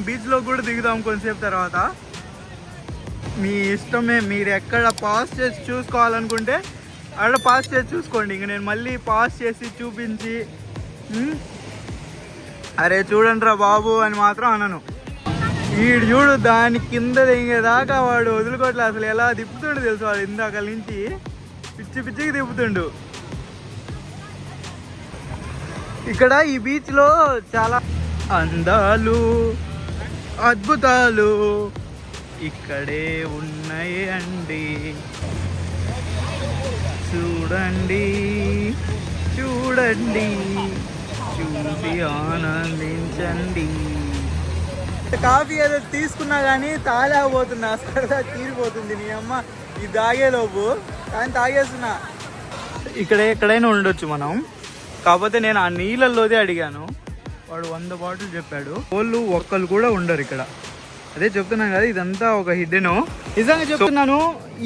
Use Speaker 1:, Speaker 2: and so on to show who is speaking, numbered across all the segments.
Speaker 1: బీచ్లో కూడా దిగుదాం కొంతసేపు తర్వాత. మీ ఇష్టమే, మీరు ఎక్కడ పాస్ చేసి చూసుకోవాలనుకుంటే అక్కడ పాస్ చేసి చూసుకోండి. ఇంక నేను మళ్ళీ పాస్ చేసి చూపించి అరే చూడండి రా బాబు అని మాత్రం అనను. వీడు చూడు దాని కింద దిగేదాకా వాడు వదులుకోవట్లే. అసలు ఎలా తిప్పుతుండు తెలుసు వాడు, ఇందాక నుంచి పిచ్చి పిచ్చికి తిప్పుతుండు. ఇక్కడ ఈ బీచ్లో చాలా అందాలు అద్భుతాలు ఇక్కడే ఉన్నాయి అండి. చూడండి చూడండి చూసి ఆనందించండి. కాఫీ ఏదో తీసుకున్నా కానీ తాగలేకపోతున్నా, సరదా తీరిపోతుంది నీ అమ్మ ఇది తాగేలోపు. కానీ తాగేస్తున్నా. ఎక్కడైనా ఉండొచ్చు మనం, కాకపోతే నేను ఆ నీళ్ళల్లోదే అడిగాను. వాడు 100 బాటిల్ చెప్పాడు. వాళ్ళు ఒక్కళ్ళు కూడా ఉండరు ఇక్కడ. అదే చెప్తున్నాను కదా, ఇదంతా ఒక హిడెన్. నిజంగా చెప్తున్నాను,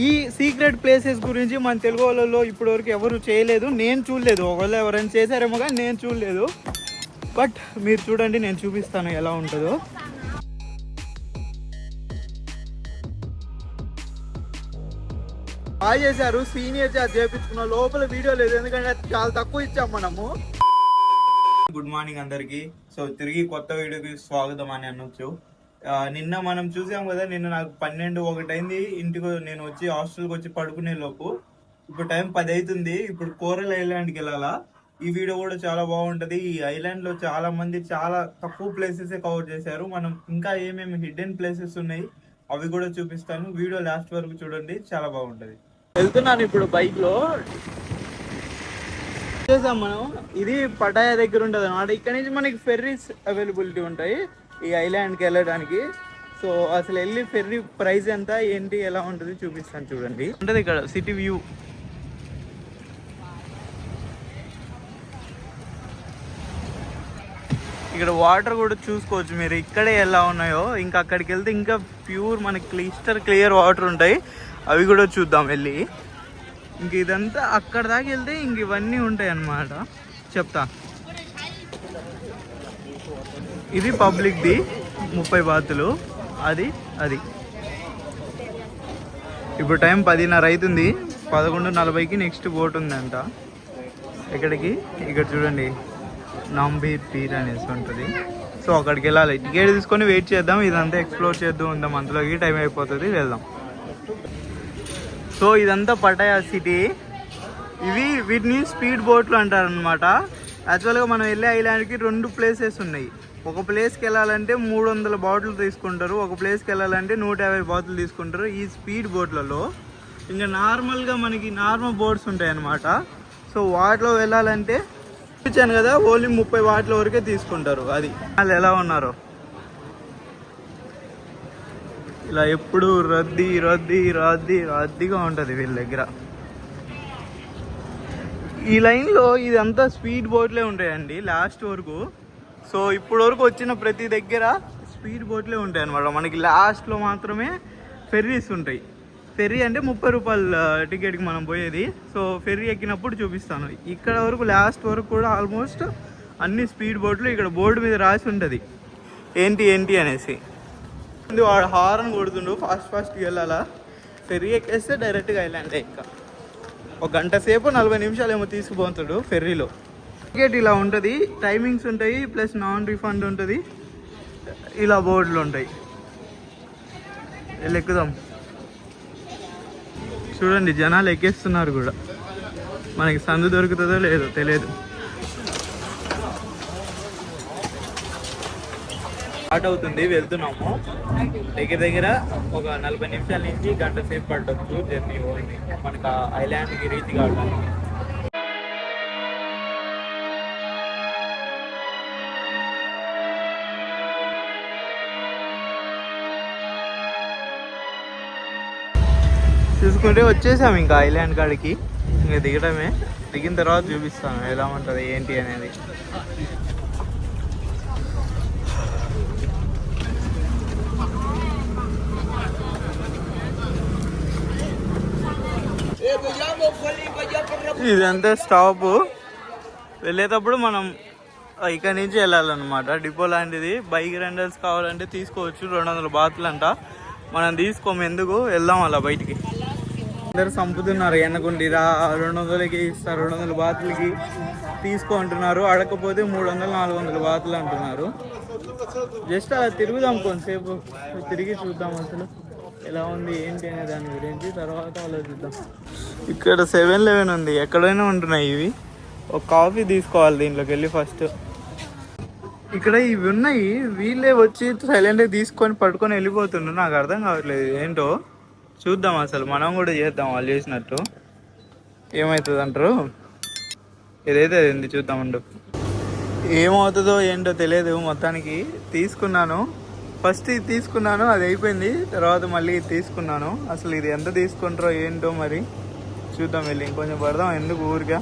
Speaker 1: ఈ సీక్రెట్ ప్లేసెస్ గురించి మన తెలుగు వాళ్ళలో ఇప్పటి వరకు ఎవరు చేయలేదు, నేను చూడలేదు. ఒకవేళ ఎవరైనా చేశారేమో కానీ నేను చూడలేదు. బట్ మీరు చూడండి, నేను చూపిస్తాను ఎలా ఉంటుందో. బాగా చేశారు, సీనియర్ చార్జ్ చేయించుకున్న. లోపల వీడియో లేదు, ఎందుకంటే చాలా తక్కువ ఇచ్చాం మనము. గుడ్ మార్నింగ్ అందరికి. సో తిరిగి కొత్త వీడియోకి స్వాగతం అని అనొచ్చు. నిన్న మనం చూసాం కదా, నిన్న నాకు 12-1 అయింది ఇంటికి నేను వచ్చి హాస్టల్కి వచ్చి పడుకునే లోపు. ఇప్పుడు టైం 10 అవుతుంది. ఇప్పుడు కోరల్ ఐలాండ్కి వెళ్ళాలా. ఈ వీడియో కూడా చాలా బాగుంటది. ఈ ఐలాండ్ లో చాలా మంది చాలా తక్కువ ప్లేసెస్ కవర్ చేశారు. మనం ఇంకా ఏమేమి హిడెన్ ప్లేసెస్ ఉన్నాయి అవి కూడా చూపిస్తాను. వీడియో లాస్ట్ వరకు చూడండి, చాలా బాగుంటది. వెళ్తున్నాను ఇప్పుడు బైక్ లో. చేసాం మనం. ఇది పటాయా దగ్గర ఉంటుంది అన్నమాట. ఇక్కడ నుంచి మనకి ఫెర్రీస్ అవైలబిలిటీ ఉంటాయి ఈ ఐలాండ్కి వెళ్ళడానికి. సో అసలు వెళ్ళి ఫెర్రీ ప్రైస్ ఎంత ఏంటి ఎలా ఉంటుంది చూపిస్తాను చూడండి. ఉంటుంది ఇక్కడ సిటీ వ్యూ. ఇక్కడ వాటర్ కూడా చూసుకోవచ్చు మీరు, ఇక్కడే ఎలా ఉన్నాయో. ఇంకా అక్కడికి వెళ్తే ఇంకా ప్యూర్ మనకి క్లియర్ వాటర్ ఉంటాయి. అవి కూడా చూద్దాం వెళ్ళి. ఇంక ఇదంతా అక్కడ దాకా వెళ్తే ఇంక ఇవన్నీ ఉంటాయి అన్నమాట. చెప్తా. ఇది పబ్లిక్ది 30 బాతులు. అది ఇప్పుడు టైం 10:30 అవుతుంది. 11:40కి నెక్స్ట్ బోట్ ఉందంట. ఎక్కడికి? ఇక్కడ చూడండి, నాంబీర్ పీర్ అనేసి ఉంటుంది. సో అక్కడికి వెళ్ళాలి. టికెట్ తీసుకొని వెయిట్ చేద్దాం. ఇదంతా ఎక్స్ప్లోర్ చేద్దాం ఉందాం. అంతలోకి టైం అయిపోతుంది, వెళ్దాం. సో ఇదంతా పటాయా సిటీ. వీటిని స్పీడ్ బోట్లు అంటారు అనమాట. యాక్చువల్గా మనం వెళ్ళే ఐలాండ్కి 2 ప్లేసెస్ ఉన్నాయి. ఒక ప్లేస్కి వెళ్ళాలంటే 300 బాటిల్ తీసుకుంటారు, ఒక ప్లేస్కి వెళ్ళాలంటే 150 బాటిల్ తీసుకుంటారు ఈ స్పీడ్ బోట్లలో. ఇంకా నార్మల్గా మనకి నార్మల్ బోట్స్ ఉంటాయి అన్నమాట. సో వాటిలో వెళ్ళాలంటే ఇచ్చాను కదా, ఓన్లీ 30 బాటిల్ వరకే తీసుకుంటారు. అది వాళ్ళు ఎలా ఉన్నారో ఇలా ఎప్పుడు రద్దీగా ఉంటుంది వీళ్ళ దగ్గర. ఈ లైన్లో ఇదంతా స్పీడ్ బోట్లే ఉంటాయండి లాస్ట్ వరకు. సో ఇప్పుడు వరకు వచ్చిన ప్రతి దగ్గర స్పీడ్ బోట్లే ఉంటాయి అనమాట. మనకి లాస్ట్లో మాత్రమే ఫెర్రీస్ ఉంటాయి. ఫెర్రీ అంటే 30 రూపాయల టికెట్కి మనం పోయేది. సో ఫెర్రీ ఎక్కినప్పుడు చూపిస్తాను. ఇక్కడ వరకు లాస్ట్ వరకు కూడా ఆల్మోస్ట్ అన్ని స్పీడ్ బోట్లు. ఇక్కడ బోర్డు మీద రాసి ఉంటుంది ఏంటి అనేసి. వాడు హార్న్ కొడుతుండు, ఫాస్ట్కి వెళ్ళాలా. ఫెర్రీ ఎక్కేస్తే డైరెక్ట్గా ఐలాండ్. ఇంకా 1 గంట సేపు 40 నిమిషాలు ఏమో తీసుకుపోతాడు ఫెర్రీలో. టికెట్ ఇలా ఉంటుంది, టైమింగ్స్ ఉంటాయి, ప్లస్ నాన్ రిఫండ్ ఉంటుంది. ఇలా బోర్డులు ఉంటాయి. వెళ్ళి ఎక్కుదాం. చూడండి జనాలు ఎక్కేస్తున్నారు కూడా. మనకి సందు దొరుకుతుందో లేదో తెలియదు. స్టార్ట్ అవుతుంది, వెళ్తున్నాము. దగ్గర ఒక 40 నిమిషాల నుంచి 1 గంట సేపు పట్టవచ్చు జర్నీ మనకు ఐలాండ్కి రీచ్ కావడానికి. చూసుకుంటే వచ్చేసాము ఇంకా ఐలాండ్ కాడికి. ఇంకా దిగడమే. దిగిన తర్వాత చూపిస్తాను ఎలా ఉంటుంది ఏంటి అనేది. ఇదంతా స్టాప్. వెళ్ళేటప్పుడు మనం ఇక్కడ నుంచి వెళ్ళాలన్నమాట. డిపో లాంటిది. బైక్ రెంటల్స్ కావాలంటే తీసుకోవచ్చు. 200 బాతులు అంట. మనం తీసుకోము, ఎందుకు వెళ్దాం అలా బయటికి. అందరు చంపుతున్నారు ఎన్నకుండిరా, 200కి ఇస్తారు, 200 బాతులకి తీసుకో అంటున్నారు. అడగకపోతే 300-400 బాతులు అంటున్నారు. జస్ట్ అలా తిరుగుదాం కొంతసేపు, తిరిగి చూద్దాం అసలు ఎలా ఉంది ఏంటి అనే దాని గురించి, తర్వాత ఆలోచిద్దాం. ఇక్కడ 7-Eleven ఉంది, ఎక్కడైనా ఉంటున్నాయి ఇవి. ఒక కాఫీ తీసుకోవాలి దీంట్లోకి వెళ్ళి ఫస్ట్. ఇక్కడ ఇవి ఉన్నాయి, వీళ్ళే వచ్చి సైలెంట్గా తీసుకొని పట్టుకొని వెళ్ళిపోతుండ్రు. నాకు అర్థం కావట్లేదు ఏంటో. చూద్దాం అసలు, మనం కూడా చేద్దాం వాళ్ళు చేసినట్టు. ఏమవుతుంది అంటారు, ఏదైతే అది చూద్దామండు. ఏమవుతుందో ఏంటో తెలియదు. మొత్తానికి తీసుకున్నాను. ఫస్ట్ ఇది తీసుకున్నాను, అది అయిపోయింది. తర్వాత మళ్ళీ ఇది తీసుకున్నాను. అసలు ఇది ఎంత తీసుకుంటారో ఏంటో మరి చూద్దాం వెళ్ళి. ఇంకొంచెం పడదాం, ఎందుకు ఊరిగా.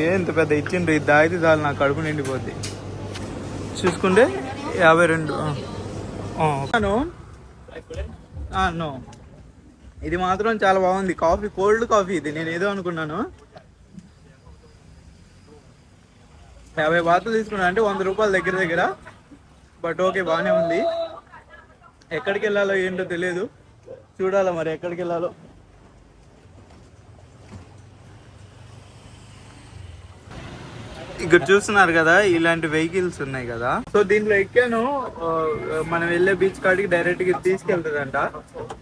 Speaker 1: ఎంత పెద్ద ఇచ్చిండ్రు, ఇది దాగితే చాలు నాకు కడుపు నిండిపోద్ది. చూసుకుంటే 52. నో, ఇది మాత్రం చాలా బాగుంది. కాఫీ, కోల్డ్ కాఫీ ఇది. నేను ఏదో అనుకున్నాను. 50 బాతులు తీసుకున్నాను అంటే 100 రూపాయలు దగ్గర. బట్ ఓకే, బాగానే ఉంది. ఎక్కడికి వెళ్ళాలో ఏంటో తెలియదు, చూడాలా మరి ఎక్కడికి వెళ్ళాలో. ఇక్కడ చూస్తున్నారు కదా, ఇలాంటి వెహికల్స్ ఉన్నాయి కదా. సో దీంట్లో ఎక్కాను. మనం వెళ్ళే బీచ్ కాడికి డైరెక్ట్ గా తీసుకెళ్తుందంట.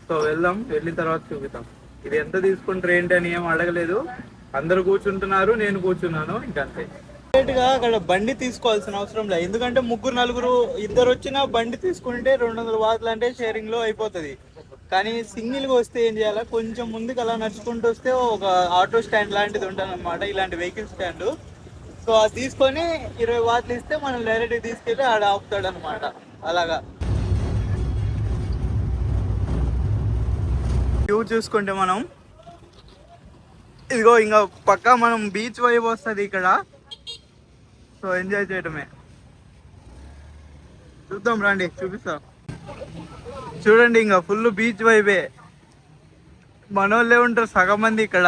Speaker 1: సో వెళ్దాం, వెళ్ళిన తర్వాత చూపిద్దాం. ఇది ఎంత తీసుకుంటారు ఏంటి అని ఏం అడగలేదు. అందరు కూర్చుంటున్నారు, నేను కూర్చున్నాను, ఇంకంతే. గా అక్కడ బండి తీసుకోవాల్సిన అవసరం లేదు, ఎందుకంటే 3-4 ఇద్దరు వచ్చినా బండి తీసుకుంటే 200 బాతులు అంటే షేరింగ్ లో అయిపోతుంది. కానీ సింగిల్ గా వస్తే ఏం చేయాలా, కొంచెం ముందుకు అలా నడుచుకుంటూ వస్తే ఒక ఆటో స్టాండ్ లాంటిది ఉంటుంది అనమాట, ఇలాంటి వెహికల్ స్టాండ్. సో అది తీసుకొని 20 బాతులు ఇస్తే మనం డైరెక్ట్ తీసుకెళ్ళి ఆడ ఆపుతాడు అనమాట. అలాగా వ్యూ చూసుకుంటే మనం, ఇదిగో ఇంకా పక్కా మనం బీచ్ వైపు వస్తుంది ఇక్కడ. సో ఎంజాయ్ చేయడమే. చూద్దాం రండి, చూపిస్తా. చూడండి, ఇంకా ఫుల్ బీచ్ వైపే. మనోళ్ళే ఉంటారు సగం మంది ఇక్కడ.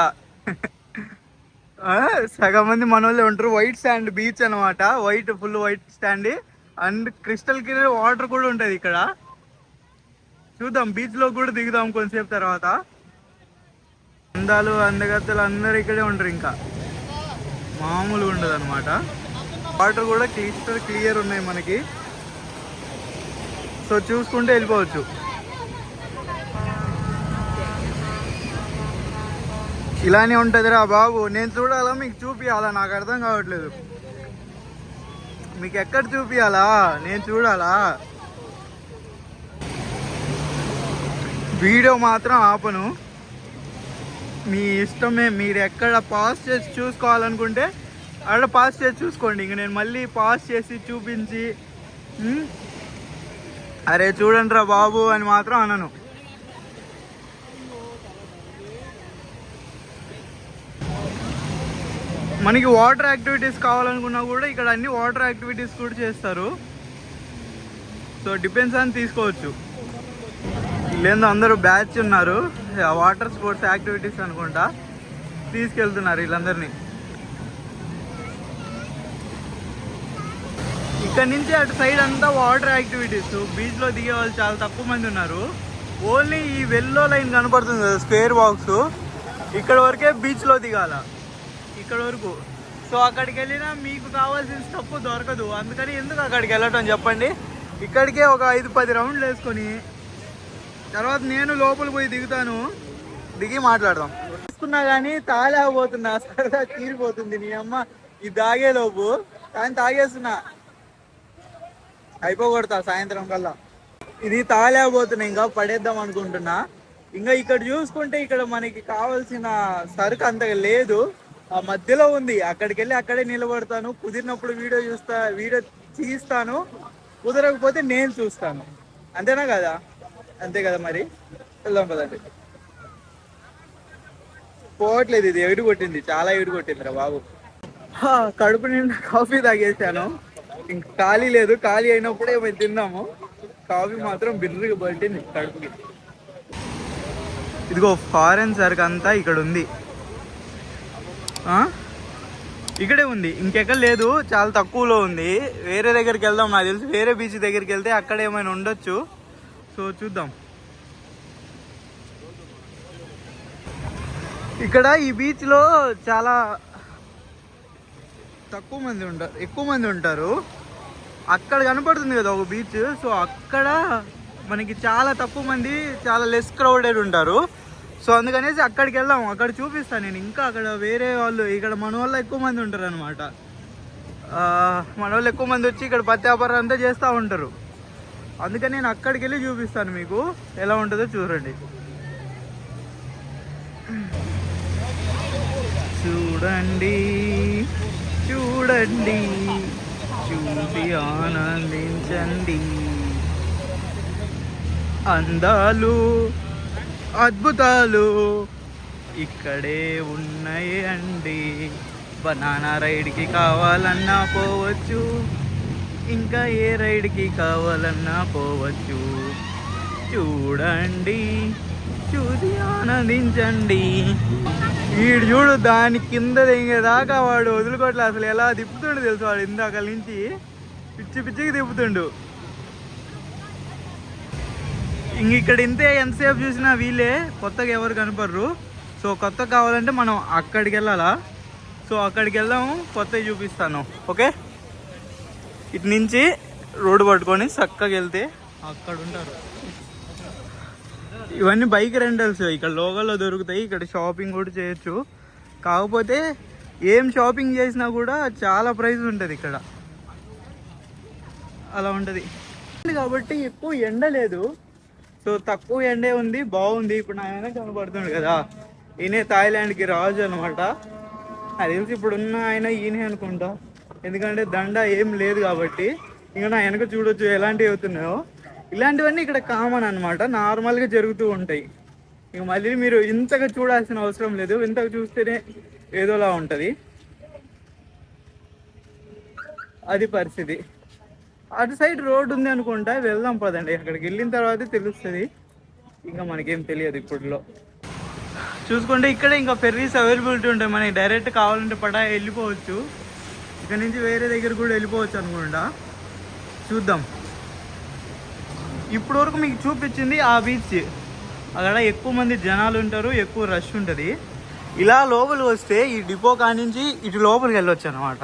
Speaker 1: సగం మంది మనోళ్ళే ఉంటారు. వైట్ శాండ్ బీచ్ అనమాట. Full white stand and crystal clear water కూడా ఉంటుంది ఇక్కడ. చూద్దాం, బీచ్ లో కూడా దిగుదాం కొంతసేపు తర్వాత. అందాలు అందగత్తలు అందరు ఇక్కడే ఉంటారు, ఇంకా మామూలుగా ఉండదు అనమాట. వాటర్ కూడా క్రిస్టల్ క్లియర్ ఉన్నాయి మనకి. సో చూసుకుంటే వెళ్ళిపోవచ్చు. ఇలానే ఉంటుందిరా బాబు, నేను చూడాలా మీకు చూపియాలా, నాకు అర్థం కావట్లేదు. మీకు ఎక్కడ చూపియాలా, నేను చూడాలా. వీడియో మాత్రం ఆపను, మీ ఇష్టమే. మీరు ఎక్కడ పాస్ చేసి చూసుకోవాలనుకుంటే అక్కడ పాస్ చేసి చూసుకోండి. ఇంక నేను మళ్ళీ పాస్ చేసి చూపించి అరే చూడండి రా బాబు అని మాత్రం అనను. మనకి వాటర్ యాక్టివిటీస్ కావాలనుకున్నా కూడా ఇక్కడ అన్ని వాటర్ యాక్టివిటీస్ కూడా చేస్తారు. సో డిపెండ్స్ అని తీసుకోవచ్చు. వీళ్ళేందో అందరూ బ్యాచ్ ఉన్నారు, వాటర్ స్పోర్ట్స్ యాక్టివిటీస్ అనుకుంటా తీసుకెళ్తున్నారు వీళ్ళందరినీ. ఇక్కడ నుంచి అటు సైడ్ అంతా వాటర్ యాక్టివిటీస్. బీచ్లో దిగే వాళ్ళు చాలా తక్కువ మంది ఉన్నారు. ఓన్లీ ఈ వెల్లో లైన్ కనపడుతుంది కదా, స్క్వేర్ బాక్స్, ఇక్కడ వరకే బీచ్లో దిగాల, ఇక్కడ వరకు. సో అక్కడికి వెళ్ళినా మీకు కావాల్సిన స్టఫ్ దొరకదు. అందుకని ఎందుకు అక్కడికి వెళ్ళటం చెప్పండి. ఇక్కడికే ఒక 5-10 రౌండ్లు వేసుకొని తర్వాత నేను లోపల పోయి దిగుతాను, దిగి మాట్లాడదాం. తీసుకున్నా కానీ తాగలేకపోతున్నా, సరదా తీరిపోతుంది. నీ అమ్మ ఇది తాగేలోపు, కానీ తాగేస్తున్నా, అయిపోకూడతా సాయంత్రం కల్లా. ఇది తాగలేకపోతున్నా, ఇంకా పడేద్దాం అనుకుంటున్నా. ఇంకా ఇక్కడ చూసుకుంటే ఇక్కడ మనకి కావాల్సిన సరుకు అంతగా లేదు, ఆ మధ్యలో ఉంది. అక్కడికి వెళ్ళి అక్కడే నిలబడతాను. కుదిరినప్పుడు వీడియో తీస్తాను, కుదరకపోతే నేను చూస్తాను. అంతేనా కదా? అంతే కదా, మరి వెళ్దాం కదండి. పోవట్లేదు, ఇది ఎగుడు కొట్టింది, చాలా ఎగుడు కొట్టింది రా బాబు. కడుపు నిండా కాఫీ తాగేసాను, ఇంకా ఖాళీ లేదు. ఖాళీ అయినప్పుడే మేము తిన్నాము. కాఫీ మాత్రం బిర్రుగా పట్టింది కడుపుకి. ఇదిగో ఫారెన్ సరుకు అంతా ఇక్కడ ఉంది. ఇక్కడే ఉంది, ఇంకెక్కడ లేదు, చాలా తక్కువలో ఉంది. వేరే దగ్గరికి వెళ్దాం, నాకు తెలిసి వేరే బీచ్ దగ్గరికి వెళ్తే అక్కడ ఏమైనా ఉండొచ్చు. సో చూద్దాం. ఇక్కడ ఈ బీచ్లో చాలా తక్కువ మంది ఉంటారు, ఎక్కువ మంది ఉంటారు. అక్కడ కనపడుతుంది కదా ఒక బీచ్, సో అక్కడ మనకి చాలా తక్కువ మంది, చాలా లెస్ క్రౌడెడ్ ఉంటారు. సో అందుకనేసి అక్కడికి వెళ్దాం, అక్కడ చూపిస్తాను నేను. ఇంకా అక్కడ వేరే వాళ్ళు, ఇక్కడ మన వాళ్ళు ఎక్కువ మంది ఉంటారు అనమాట. మన వాళ్ళు ఎక్కువ మంది వచ్చి ఇక్కడ పత్తి వ్యాపారం అంతా చేస్తూ ఉంటారు. అందుకని నేను అక్కడికి వెళ్ళి చూపిస్తాను మీకు ఎలా ఉంటుందో చూడండి. చూడండి చూడండి, చూసి ఆనందించండి. అందాలు అద్భుతాలు ఇక్కడే ఉన్నాయి అండి. బనానా రైడ్కి కావాలన్నా పోవచ్చు, ఇంకా ఏ రైడ్కి కావాలన్నా పోవచ్చు. చూడండి, చూసి ఆనందించండి. వీడు చూడు, దాని కింద దిగేదాకా వాడు వదులుకోవట్లే. అసలు ఎలా తిప్పుతుండు తెలుసు వాడు, ఇందాక నుంచి పిచ్చి పిచ్చికి తిప్పుతుండు. ఇంక ఇక్కడ ఇంతే, ఎంతసేపు చూసినా వీళ్ళే, కొత్తగా ఎవరు కనపడరు. సో కొత్త కావాలంటే మనం అక్కడికి వెళ్ళాలా. సో అక్కడికి వెళ్దాము, కొత్తవి చూపిస్తాను. ఓకే, ఇటు నుంచి రోడ్డు పట్టుకొని చక్కగా వెళ్తే అక్కడ ఉంటారు. ఇవన్నీ బైక్ రెంటల్స్, ఇక్కడ లోకల్లో దొరుకుతాయి. ఇక్కడ షాపింగ్ కూడా చేయొచ్చు. కాకపోతే ఏం షాపింగ్ చేసినా కూడా చాలా ప్రైస్ ఉంటుంది ఇక్కడ, అలా ఉంటుంది. కాబట్టి ఎక్కువ ఎండ లేదు, సో తక్కువ ఎండే ఉంది, బాగుంది. ఇప్పుడు నా ఆయన కనపడుతుంది కదా, ఈయనే థాయిలాండ్కి రాజు అనమాట. అది తెలిసి ఇప్పుడున్న ఆయన ఈయనే అనుకుంటా, ఎందుకంటే దండ ఏం లేదు కాబట్టి. ఇంకా నా వెనక చూడొచ్చు ఎలాంటివి అవుతున్నాయో. ఇలాంటివన్నీ ఇక్కడ కామన్ అనమాట, నార్మల్గా జరుగుతూ ఉంటాయి. ఇక మళ్ళీ మీరు ఇంతగా చూడాల్సిన అవసరం లేదు, ఇంతగా చూస్తేనే ఏదోలా ఉంటుంది, అది పరిస్థితి. అటు సైడ్ రోడ్డు ఉంది అనుకుంటా, వెళ్దాం పదండి. అక్కడికి వెళ్ళిన తర్వాతే తెలుస్తుంది, ఇంకా మనకేం తెలియదు ఇప్పట్లో. చూసుకుంటే ఇక్కడ ఇంకా ఫెర్రీస్ అవైలబిలిటీ ఉంటాయి, మనకి డైరెక్ట్ కావాలంటే పడా వెళ్ళిపోవచ్చు. ఇక్కడ నుంచి వేరే దగ్గర కూడా వెళ్ళిపోవచ్చు అనుకుంటా, చూద్దాం. ఇప్పుడు వరకు మీకు చూపించింది ఆ బీచ్, అక్కడ ఎక్కువ మంది జనాలు ఉంటారు, ఎక్కువ రష్ ఉంటుంది. ఇలా లోపలికి వస్తే ఈ డిపో కానించి ఇటు లోపలికి వెళ్ళొచ్చు అనమాట.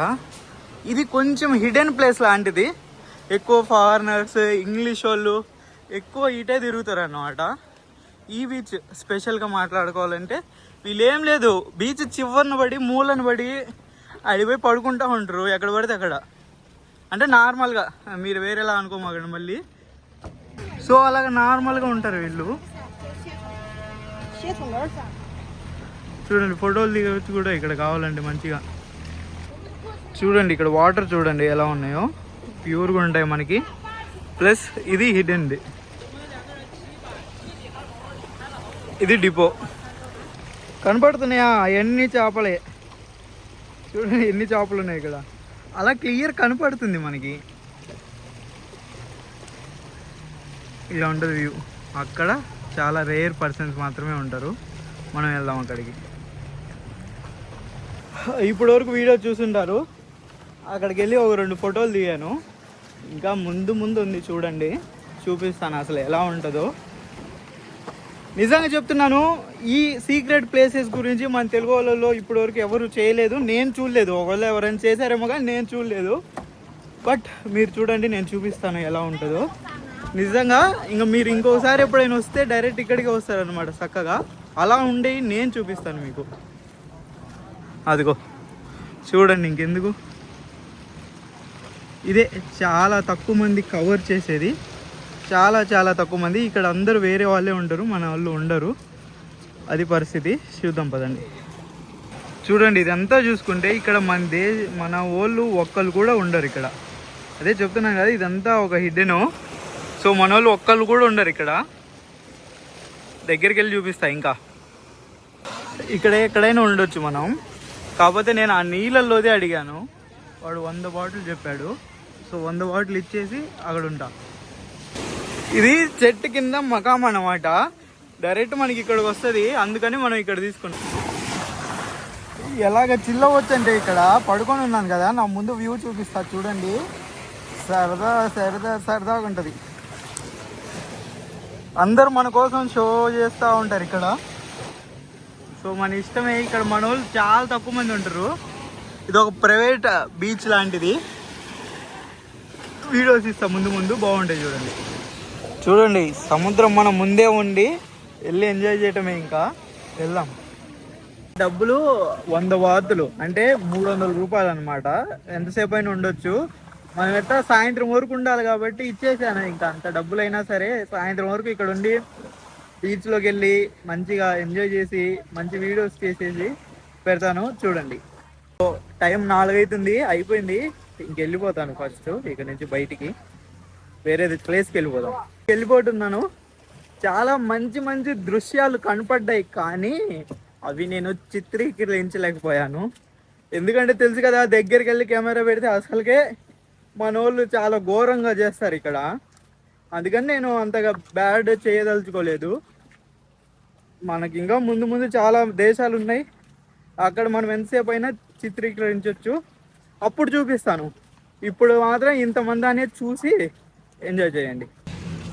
Speaker 1: ఇది కొంచెం హిడెన్ ప్లేస్ లాంటిది, ఎక్కువ ఫారినర్స్, ఇంగ్లీష్ వాళ్ళు ఎక్కువ ఇటే తిరుగుతారు అన్నమాట. ఈ బీచ్ స్పెషల్గా మాట్లాడుకోవాలంటే వీళ్ళు ఏం లేదు, బీచ్ చివరిని పడి మూలను పడి అడిపోయి పడుకుంటూ ఉంటారు ఎక్కడ పడితే అక్కడ. అంటే నార్మల్గా, మీరు వేరేలా అనుకోమాకండి మళ్ళీ. సో అలాగ నార్మల్గా ఉంటారు వీళ్ళు. చూడండి, ఫోటోలు దిగవచ్చు కూడా ఇక్కడ కావాలంటే మంచిగా. చూడండి ఇక్కడ వాటర్ చూడండి ఎలా ఉన్నాయో, ప్యూర్గా ఉంటాయి మనకి. ప్లస్ ఇది హిడెన్ది, ఇది డిపో. కనపడుతున్నాయా ఎన్ని చేపలే, చూడండి ఎన్ని చేపలు ఉన్నాయి ఇక్కడ, అలా క్లియర్ కనపడుతుంది మనకి. ఇలా ఉంటుంది వ్యూ. అక్కడ చాలా రేర్ పర్సన్స్ మాత్రమే ఉంటారు. మనం వెళ్దాం అక్కడికి. ఇప్పటి వరకు వీడియో చూసుంటారు, అక్కడికి వెళ్ళి ఒక 2 ఫోటోలు దిగాను. ఇంకా ముందు ఉంది చూడండి, చూపిస్తాను అసలు ఎలా ఉంటుందో. నిజంగా చెప్తున్నాను, ఈ సీక్రెట్ ప్లేసెస్ గురించి మన తెలుగు వాళ్ళలో ఇప్పటివరకు ఎవరు చేయలేదు, నేను చూడలేదు. ఒకవేళ ఎవరైనా చేశారేమో కానీ నేను చూడలేదు. బట్ మీరు చూడండి, నేను చూపిస్తాను ఎలా ఉంటుందో. నిజంగా ఇంకా మీరు ఇంకోసారి ఎప్పుడైనా వస్తే డైరెక్ట్ ఇక్కడికి వస్తారనమాట చక్కగా. అలా ఉండి నేను చూపిస్తాను మీకు. అదిగో చూడండి, ఇంకెందుకు, ఇదే చాలా తక్కువ మంది కవర్ చేసేది, చాలా తక్కువ మంది. ఇక్కడ అందరూ వేరే వాళ్ళే ఉంటారు, మన వాళ్ళు ఉండరు, అది పరిస్థితి. చూద్దాం పదండి. చూడండి ఇదంతా చూసుకుంటే ఇక్కడ మన వాళ్ళు ఒక్కళ్ళు కూడా ఉండరు ఇక్కడ. అదే చెప్తున్నాను కదా, ఇదంతా ఒక హిడెను. సో మన వాళ్ళు ఒక్కళ్ళు కూడా ఉండరు ఇక్కడ. దగ్గరికి వెళ్ళి చూపిస్తా. ఇంకా ఇక్కడ ఎక్కడైనా ఉండొచ్చు మనం, కాకపోతే నేను ఆ నీళ్ళల్లోదే అడిగాను. వాడు 100 బాటిల్ చెప్పాడు. సో 100 బాటిల్ ఇచ్చేసి అక్కడ ఉంటా. ఇది చెట్టు కింద మకాం అన్నమాట, డైరెక్ట్ మనకి ఇక్కడికి వస్తుంది. అందుకని మనం ఇక్కడ తీసుకున్నాం. ఎలాగ చిల్లవచ్చు అంటే ఇక్కడ పడుకొని ఉన్నాను కదా, నా ముందు వ్యూ చూపిస్తా చూడండి. సరదా సరదా సరదాగా ఉంటుంది. అందరు మన కోసం షో చేస్తూ ఉంటారు ఇక్కడ. సో మన ఇష్టమే. ఇక్కడ మన వాళ్ళు చాలా తక్కువ మంది ఉంటారు. ఇది ఒక ప్రైవేట్ బీచ్ లాంటిది. వీడియోస్ ఇస్తా ముందు ముందు, బాగుంటాయి చూడండి. చూడండి సముద్రం మన ముందే ఉండి వెళ్ళి ఎంజాయ్ చేయటమే. ఇంకా వెళ్దాం. డబ్బులు 100 బాతులు అంటే 300 రూపాయలు అనమాట. ఎంతసేపు అయినా ఉండొచ్చు. మనం ఎట్లా సాయంత్రం వరకు ఉండాలి కాబట్టి ఇచ్చేసాను. ఇంకా అంత డబ్బులైనా సరే సాయంత్రం వరకు ఇక్కడ ఉండి బీచ్లోకి వెళ్ళి మంచిగా ఎంజాయ్ చేసి మంచి వీడియోస్ చేసేసి పెడతాను చూడండి. సో టైం 4 అవుతుంది, అయిపోయింది. ఇంకెళ్ళిపోతాను ఫస్ట్ ఇక్కడ నుంచి బయటికి, వేరే ప్లేస్కి వెళ్ళిపోతున్నాను. చాలా మంచి మంచి దృశ్యాలు కనపడ్డాయి, కానీ అవి నేను చిత్రీకరించలేకపోయాను. ఎందుకంటే తెలుసు కదా, దగ్గరికి వెళ్ళి కెమెరా పెడితే అసలుకే మన వాళ్ళు చాలా ఘోరంగా చేస్తారు ఇక్కడ. అందుకని నేను అంతగా బ్యాడ్ చేయదలుచుకోలేదు. మనకి ఇంకా ముందు ముందు చాలా దేశాలు ఉన్నాయి, అక్కడ మనం ఎంతసేపు అయినా చిత్రీకరించవచ్చు. అప్పుడు చూపిస్తాను. ఇప్పుడు మాత్రం ఇంతమంది అనేది చూసి ఎంజాయ్ చేయండి.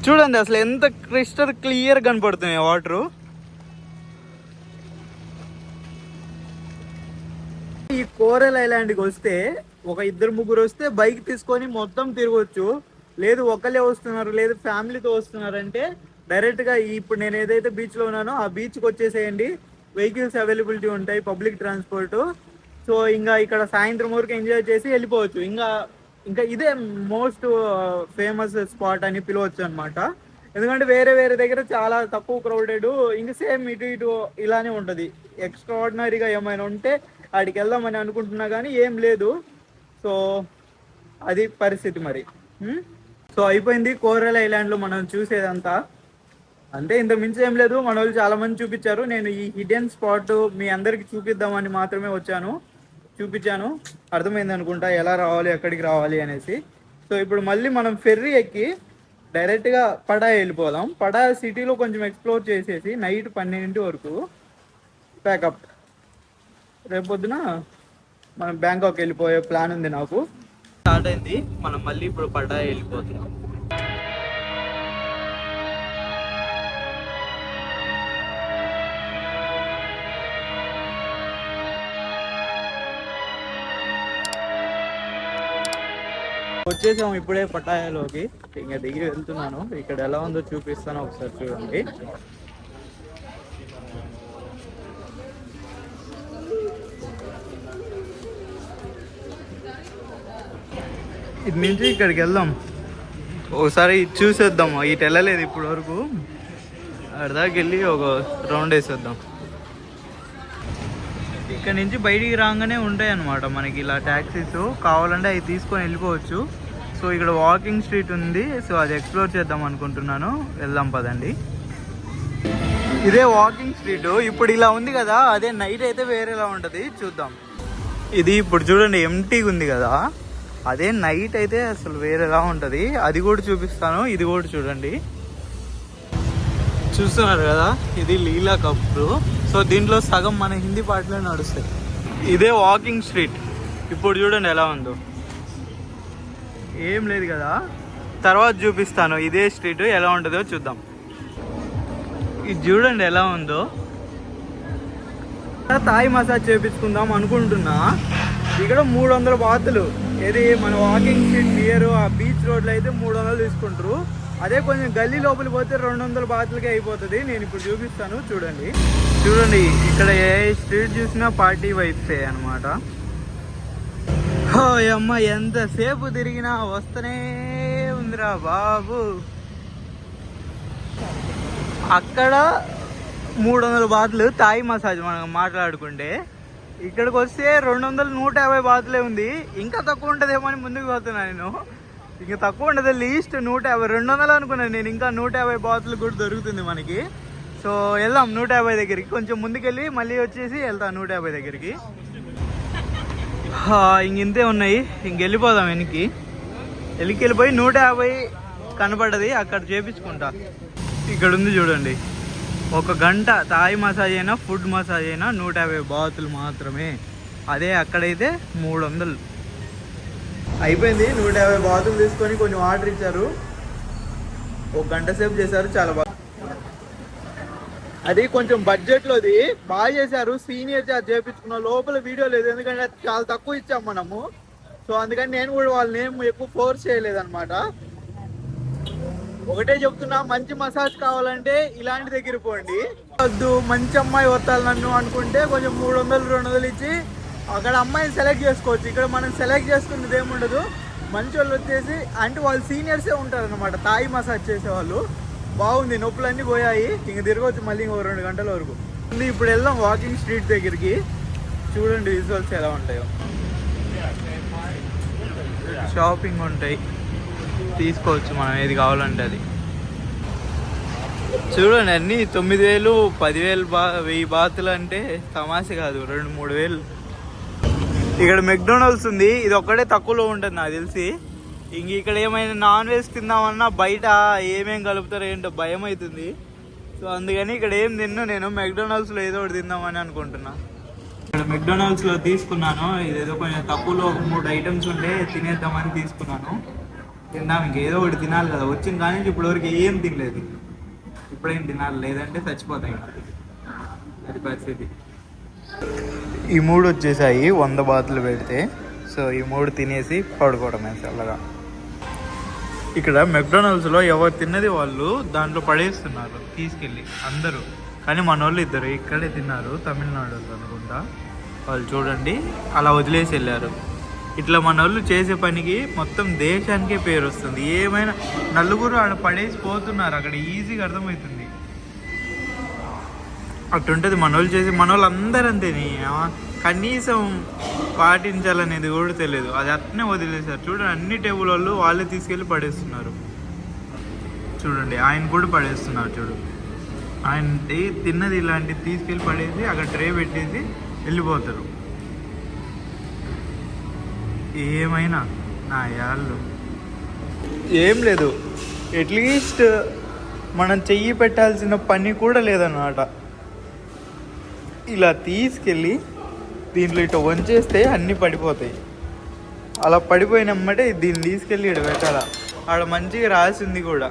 Speaker 1: చూడండి అసలు ఎంత క్రిస్టల్ క్లియర్ కనపడుతున్నాయి వాటరు. ఈ కోరల్ ఐలాండ్కి వస్తే ఒక 2-3 వస్తే బైక్ తీసుకొని మొత్తం తిరగవచ్చు. లేదు ఒకళ్ళే వస్తున్నారు, లేదు ఫ్యామిలీతో వస్తున్నారంటే డైరెక్ట్గా ఇప్పుడు నేను ఏదైతే బీచ్లో ఉన్నానో ఆ బీచ్కి వచ్చేసేయండి. వెహికల్స్ అవైలబిలిటీ ఉంటాయి, పబ్లిక్ ట్రాన్స్పోర్ట్. సో ఇంకా ఇక్కడ సాయంత్రం వరకు ఎంజాయ్ చేసి వెళ్ళిపోవచ్చు. ఇంకా ఇదే మోస్ట్ ఫేమస్ స్పాట్ అని పిలవచ్చు అనమాట. ఎందుకంటే వేరే వేరే దగ్గర చాలా తక్కువ క్రౌడెడ్, ఇంకా సేమ్ ఇటు ఇలానే ఉంటుంది. ఎక్స్ట్రాడినరీగా ఏమైనా ఉంటే ఆడికి వెళ్దామని అనుకుంటున్నా కానీ ఏం లేదు. సో అది పరిస్థితి మరి. సో అయిపోయింది కోరల్ ఐలాండ్లో మనం చూసేదంతా. అంటే ఇంత మించి ఏం లేదు. మన వాళ్ళు చాలా మంది చూపించారు. నేను ఈ హిడెన్ స్పాట్ మీ అందరికి చూపిద్దామని మాత్రమే చూపించాను. అర్థమైంది అనుకుంటా ఎలా రావాలి, ఎక్కడికి రావాలి అనేసి. సో ఇప్పుడు మళ్ళీ మనం ఫెర్రీ ఎక్కి డైరెక్ట్గా పడాయ్ వెళ్ళిపోదాం. పడాయ్ సిటీలో కొంచెం ఎక్స్ప్లోర్ చేసేసి నైట్ 12 వరకు ప్యాకప్. రేపొద్దున మనం బ్యాంకాక్ వెళ్ళిపోయే ప్లాన్ ఉంది నాకు. స్టార్ట్ అయింది. మనం మళ్ళీ ఇప్పుడు పడాయ్ వెళ్ళిపోతున్నాం. వచ్చేసాము ఇప్పుడే పటాయాలోకి. ఇంకా దిగి వెళ్తున్నాను. ఇక్కడ ఎలా ఉందో చూపిస్తాను, ఒకసారి చూడండి. ఇది నుంచి ఇక్కడికి వెళ్దాం, ఒకసారి చూసేద్దాం. ఇటు వెళ్ళలేదు ఇప్పుడు వరకు, అక్కడిదాకా వెళ్ళి ఒక రౌండ్ వేసేద్దాం. ఇక్కడ నుంచి బయటికి రాగానే ఉంటాయి అన్నమాట మనకి ఇలా ట్యాక్సీస్. కావాలంటే అవి తీసుకొని వెళ్ళిపోవచ్చు. సో ఇక్కడ వాకింగ్ స్ట్రీట్ ఉంది. సో అది ఎక్స్ప్లోర్ చేద్దాం అనుకుంటున్నాను. వెళ్దాం పదండి. ఇదే వాకింగ్ స్ట్రీట్. ఇప్పుడు ఇలా ఉంది కదా, అదే నైట్ అయితే వేరేలా ఉంటుంది. చూద్దాం. ఇది ఇప్పుడు చూడండి ఎంటీగా ఉంది కదా, అదే నైట్ అయితే అసలు వేరేలా ఉంటుంది. అది కూడా చూపిస్తాను. ఇది కూడా చూడండి. చూస్తున్నారు కదా, ఇది లీలా కప్పు. సో దీంట్లో సగం మన హిందీ పాటలో నడుస్తాయి. ఇదే వాకింగ్ స్ట్రీట్. ఇప్పుడు చూడండి ఎలా ఉందో. ఏం లేదు కదా, తర్వాత చూపిస్తాను ఇదే స్ట్రీట్ ఎలా ఉంటుందో చూద్దాం. ఇది చూడండి ఎలా ఉందో. థాయ్ మసాజ్ చేయించుకుందాం అనుకుంటున్నా. ఇక్కడ 300 బాతులు. ఏది మన వాకింగ్ స్ట్రీట్ నియర్ ఆ బీచ్ రోడ్లో అయితే 300 తీసుకుంటారు. అదే కొంచెం గల్లీ లోపలికి పోతే 200 బాతులకే అయిపోతుంది. నేను ఇప్పుడు చూపిస్తాను చూడండి. ఇక్కడ ఏ స్ట్రీట్ చూసినా పార్టీ వైబ్సే అనమాట. అమ్మ ఎంతసేపు తిరిగినా వస్తూనే ఉందిరా బాబు. అక్కడ 300 బాతులు థాయ్ మసాజ్ మనం మాట్లాడుకుంటే, ఇక్కడికి వస్తే 200, 150 బాతులే ఉంది. ఇంకా తక్కువ ఉంటుందేమో అని ముందుకు పోతున్నా నేను. ఇంకా తక్కువ ఉండదు, లీస్ట్ 150, 200 అనుకున్నాను నేను. ఇంకా 150 బాతులు కూడా దొరుకుతుంది మనకి. సో వెళ్దాం 150 దగ్గరికి. కొంచెం ముందుకెళ్ళి మళ్ళీ వచ్చేసి వెళ్తాం 150 దగ్గరికి. ఇంతే ఉన్నాయి. ఇంకెళ్ళిపోదాం వెళ్ళిపోయి 150 కనపడ్డది అక్కడ చేపించుకుంటా. ఇక్కడ ఉంది చూడండి, 1 గంట థాయ్ మసాజ్ అయినా ఫుడ్ మసాజ్ అయినా 150 బాతులు మాత్రమే. అదే అక్కడైతే 300. అయిపోయింది. 150 బాతులు తీసుకొని కొంచెం ఆర్డర్ ఇచ్చారు. 1 గంట సేపు చేశారు, చాలా బాగా. అది కొంచెం బడ్జెట్లోది బాగా చేశారు. సీనియర్ చార్జ్ చేయించుకున్న లోపల వీడియో లేదు, ఎందుకంటే చాలా తక్కువ ఇచ్చాం మనము. సో అందుకని నేను కూడా వాళ్ళని ఏం ఎక్కువ ఫోర్స్ చేయలేదన్నమాట. ఒకటే చెప్తున్నా, మంచి మసాజ్ కావాలంటే ఇలాంటి దగ్గర పోండి. వద్దు మంచి అమ్మాయి వస్తాను నన్ను అనుకుంటే కొంచెం 300-200 ఇచ్చి అక్కడ అమ్మాయిని సెలెక్ట్ చేసుకోవచ్చు. ఇక్కడ మనం సెలెక్ట్ చేసుకునేది ఏముండదు. మంచి వాళ్ళు వచ్చేసి అంటే వాళ్ళు సీనియర్సే ఉంటారనమాట, తాయి మసాజ్ చేసేవాళ్ళు. బాగుంది, నొప్పులన్నీ పోయాయి. ఇంక తిరగవచ్చు మళ్ళీ ఇంకో 2 గంటల వరకు. ఇప్పుడు వెళ్దాం వాకింగ్ స్ట్రీట్ దగ్గరికి. చూడండి విజువల్స్ ఎలా ఉంటాయో. షాపింగ్ ఉంటాయి, తీసుకోవచ్చు మనం ఏది కావాలంటే అది. చూడండి అన్నీ 9,000, 10,000, 1000 బాతులు అంటే తమాషా కాదు, 2-3 వేలు. ఇక్కడ మెక్డొనాల్డ్స్ ఉంది, ఇది ఒక్కడే తక్కువలో ఉంటుంది నాకు తెలిసి. ఇంక ఇక్కడ ఏమైనా నాన్ వెజ్ తిందామన్నా బయట ఏమేమి కలుపుతారో ఏంటో భయం అవుతుంది. సో అందుకని ఇక్కడ ఏం తిన్నా, నేను మెక్డొనాల్డ్స్లో ఏదో ఒకటి తిందామని అనుకుంటున్నా. ఇక్కడ మెక్డొనాల్డ్స్లో తీసుకున్నాను, ఇదేదో కొంచెం తక్కువలో 3 ఐటమ్స్ ఉంటే తినేద్దామని తీసుకున్నాను. తిందాం, ఇంకేదో ఒకటి తినాలి కదా. వచ్చిన కానీ ఇప్పటివరకు ఏం తినలేదు. ఇప్పుడేం తినాలి, లేదంటే చచ్చిపోతాయి. అది పరిస్థితి. ఈ 3 వచ్చేసాయి 100 బాతులు పెడితే. సో ఈ 3 తినేసి పడుకోవడమే చల్లగా. ఇక్కడ మెక్డొనాల్డ్స్లో ఎవరు తిన్నది వాళ్ళు దాంట్లో పడేస్తున్నారు తీసుకెళ్ళి అందరూ. కానీ మన వాళ్ళు 2 ఇక్కడే తిన్నారు, తమిళనాడు అనుకుంటా. వాళ్ళు చూడండి అలా వదిలేసి వెళ్ళారు. ఇట్లా మన వాళ్ళు చేసే పనికి మొత్తం దేశానికే పేరు వస్తుంది. ఏమైనా నలుగురు ఆడ పడేసి పోతున్నారు, అక్కడ ఈజీగా అర్థమవుతుంది. అటుంటుంది మన వాళ్ళు చేసి. మన వాళ్ళు అందరూ అంతేని, కనీసం పాటించాలనేది కూడా తెలియదు. అది అట్నే వదిలేశారు. చూడండి అన్ని టేబుల్ వాళ్ళు వాళ్ళే తీసుకెళ్ళి పడేస్తున్నారు. చూడండి ఆయన కూడా పడేస్తున్నారు. చూడు ఆయన తిన్నది ఇలాంటివి తీసుకెళ్ళి పడేసి అక్కడ ట్రే పెట్టేసి వెళ్ళిపోతారు. ఏమైనా నా యాళ్ళు ఏం లేదు. అట్లీస్ట్ మనం చెయ్యి పెట్టాల్సిన పని కూడా లేదన్నమాట. ఇలా తీసుకెళ్ళి దీంట్లో ఇటు వంచేస్తే అన్నీ పడిపోతాయి. అలా పడిపోయినమ్మంటే దీన్ని తీసుకెళ్ళి ఇటు పెట్టాల. ఆడ మంచిగా రాసింది కూడా,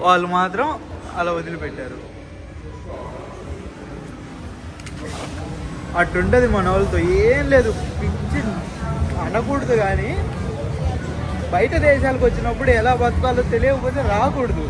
Speaker 1: వాళ్ళు మాత్రం అలా వదిలిపెట్టారు. అటుంటుంది మన వాళ్ళతో. ఏం లేదు, పిచ్చి అనకూడదు, కానీ బయట దేశాలకు వచ్చినప్పుడు ఎలా బతకాలో తెలియకపోతే రాకూడదు.